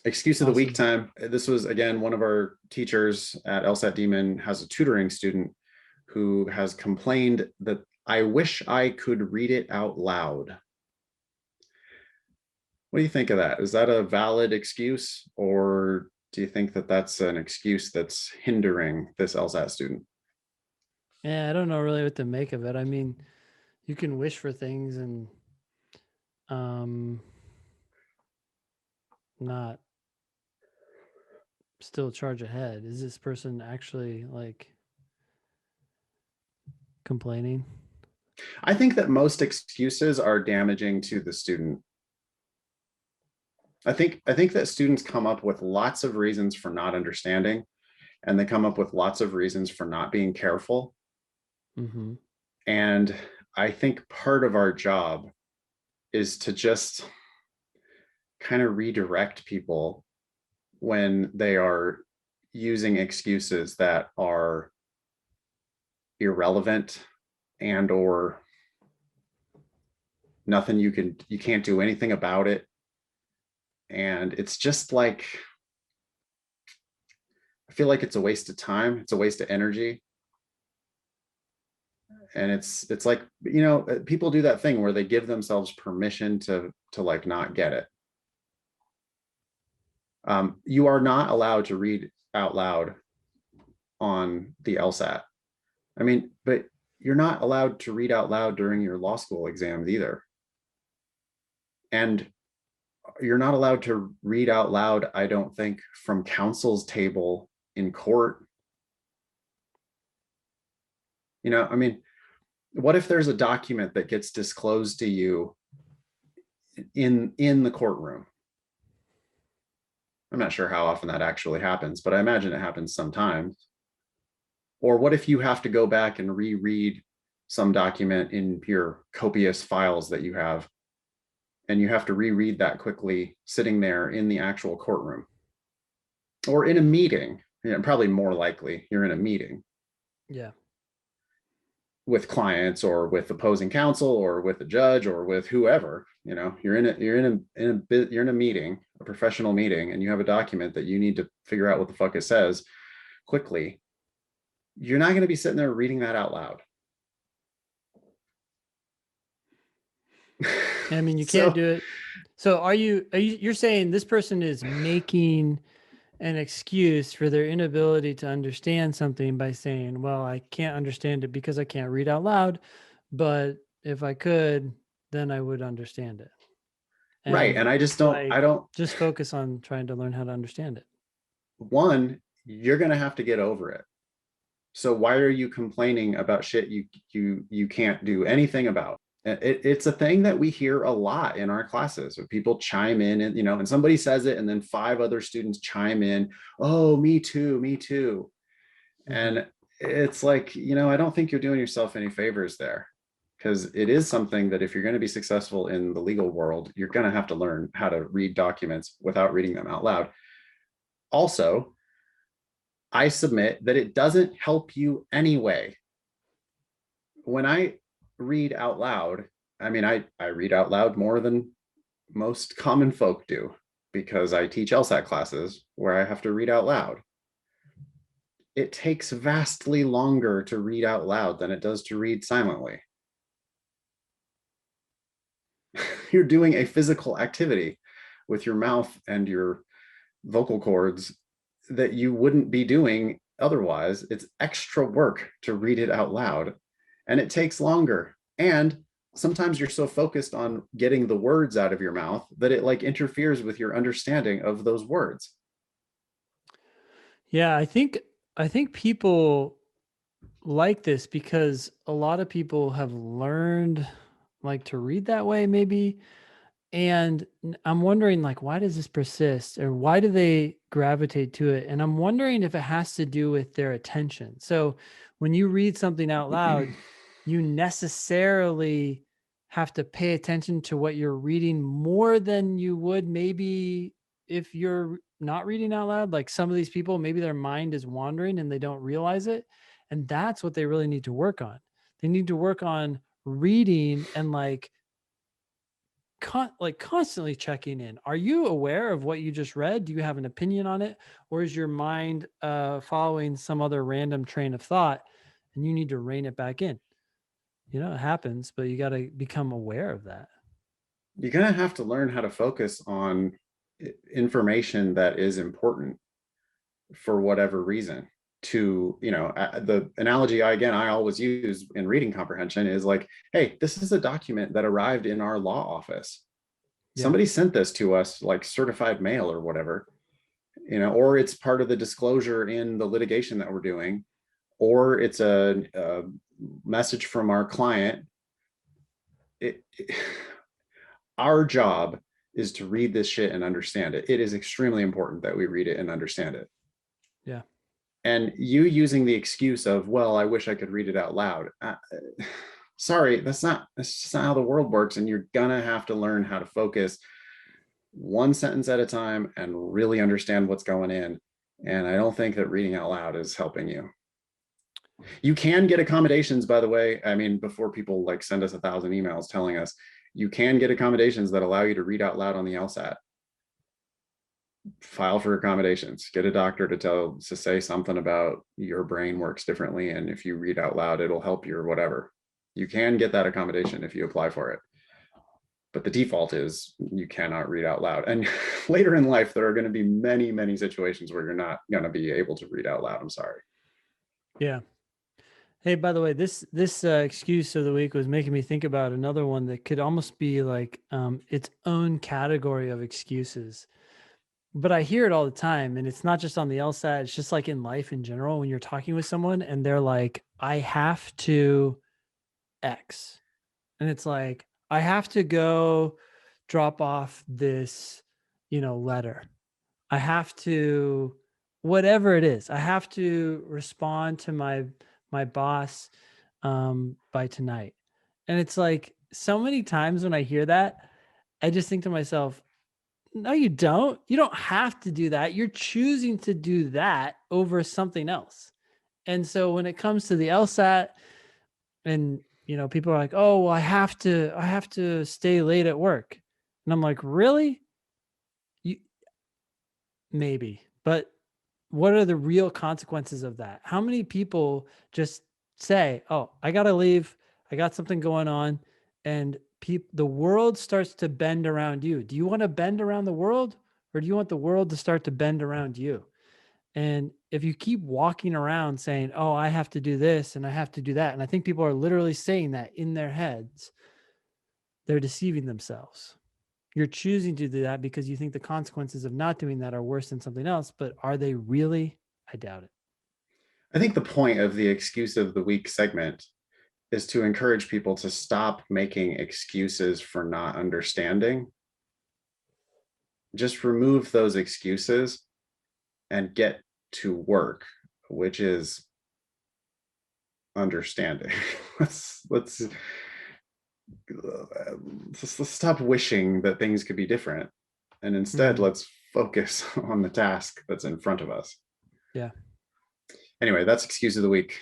Excuse of the week Awesome. time. This was, again, one of our teachers at LSAT Demon has a tutoring student who has complained that I wish I could read it out loud. What do you think of that? Is that a valid excuse, or do you think that that's an excuse that's hindering this LSAT student? Yeah, I don't know really what to make of it. I mean, you can wish for things and um not still charge ahead. Is this person actually like complaining? I think that most excuses are damaging to the student. I think that students come up with lots of reasons for not understanding, and they come up with lots of reasons for not being careful. Mm-hmm. And I think part of our job is to just kind of redirect people when they are using excuses that are irrelevant and or nothing you can't do anything about it. And it's just like, I feel like it's a waste of time, it's a waste of energy. And it's like, people do that thing where they give themselves permission to like not get it. You are not allowed to read out loud on the LSAT. I mean, but you're not allowed to read out loud during your law school exams either. And you're not allowed to read out loud, I don't think, from counsel's table in court. I mean, what if there's a document that gets disclosed to you in the courtroom? I'm not sure how often that actually happens, but I imagine it happens sometimes. Or what if you have to go back and reread some document in your copious files that you have, and you have to reread that quickly sitting there in the actual courtroom or in a meeting? Probably more likely you're in a meeting Yeah. with clients or with opposing counsel or with a judge or with whoever. You're in a meeting, a professional meeting, and you have a document that you need to figure out what the fuck it says quickly. You're not going to be sitting there reading that out loud. I mean, you can't So do it. So you're saying this person is making an excuse for their inability to understand something by saying, well, I can't understand it because I can't read out loud, but if I could, then I would understand it. right, And and I like don't. just focus on trying to learn how to understand it. One, you're going to have to get over it. So why are you complaining about shit you can't do anything about? It's a thing that we hear a lot in our classes. People chime in, and somebody says it, and then five other students chime in. Oh, me too, me too. Mm-hmm. And it's like, I don't think you're doing yourself any favors there, because it is something that if you're going to be successful in the legal world, you're going to have to learn how to read documents without reading them out loud. Also, I submit that it doesn't help you anyway. When I read out loud, I mean, I read out loud more than most common folk do because I teach LSAT classes where I have to read out loud. It takes vastly longer to read out loud than it does to read silently. You're doing a physical activity with your mouth and your vocal cords that you wouldn't be doing otherwise. It's extra work to read it out loud, and it takes longer. And sometimes you're so focused on getting the words out of your mouth that it like interferes with your understanding of those words. Yeah, I think people like this because a lot of people have learned like to read that way maybe. And I'm wondering like why does this persist or why do they gravitate to it? And I'm wondering if it has to do with their attention. So when you read something out loud, you necessarily have to pay attention to what you're reading more than you would maybe if you're not reading out loud. Like some of these people, maybe their mind is wandering and they don't realize it. And that's what they really need to work on. They need to work on reading and like like constantly checking in. Are you aware of what you just read? Do you have an opinion on it? Or is your mind following some other random train of thought and you need to rein it back in? You know, it happens, but you got to become aware of that. You're going to have to learn how to focus on information that is important for whatever reason. To, the analogy I always use in reading comprehension is like, hey, this is a document that arrived in our law office. Yeah. Somebody sent this to us like certified mail or whatever, or it's part of the disclosure in the litigation that we're doing, or it's a message from our client. Our job is to read this shit and understand it. It is extremely important that we read it and understand it. Yeah. And you using the excuse of, well, I wish I could read it out loud. Sorry, that's just not how the world works. And you're gonna have to learn how to focus one sentence at a time and really understand what's going in. And I don't think that reading out loud is helping you. You can get accommodations, by the way. I mean, before people like send us 1,000 emails telling us, you can get accommodations that allow you to read out loud on the LSAT. File for accommodations, get a doctor to say something about your brain works differently, and if you read out loud it'll help you or whatever. You can get that accommodation if you apply for it, but the default is you cannot read out loud. And later in life there are going to be many situations where you're not going to be able to read out loud. I'm sorry. Yeah. Hey, by the way, this excuse of the week was making me think about another one that could almost be like its own category of excuses. But I hear it all the time, and it's not just on the LSAT. It's just like in life in general. When you're talking with someone and they're like, "I have to X," and it's like, "I have to go drop off this, letter. I have to, whatever it is. I have to respond to my boss by tonight." And it's like so many times when I hear that, I just think to myself, no, you don't. You don't have to do that. You're choosing to do that over something else. And so when it comes to the LSAT and people are like, "Oh, well, I have to stay late at work." And I'm like, "Really? You maybe. But what are the real consequences of that? How many people just say, "Oh, I got to leave. I got something going on." And the world starts to bend around you. Do you want to bend around the world, or do you want the world to start to bend around you? And if you keep walking around saying, "Oh, I have to do this and I have to do that," and I think people are literally saying that in their heads, they're deceiving themselves. You're choosing to do that because you think the consequences of not doing that are worse than something else, but are they really? I doubt it. I think the point of the excuse of the week segment is to encourage people to stop making excuses for not understanding. Just remove those excuses and get to work, which is understanding. let's let's stop wishing that things could be different, and instead Mhm. let's focus on the task that's in front of us. Yeah. Anyway, that's excuse of the week.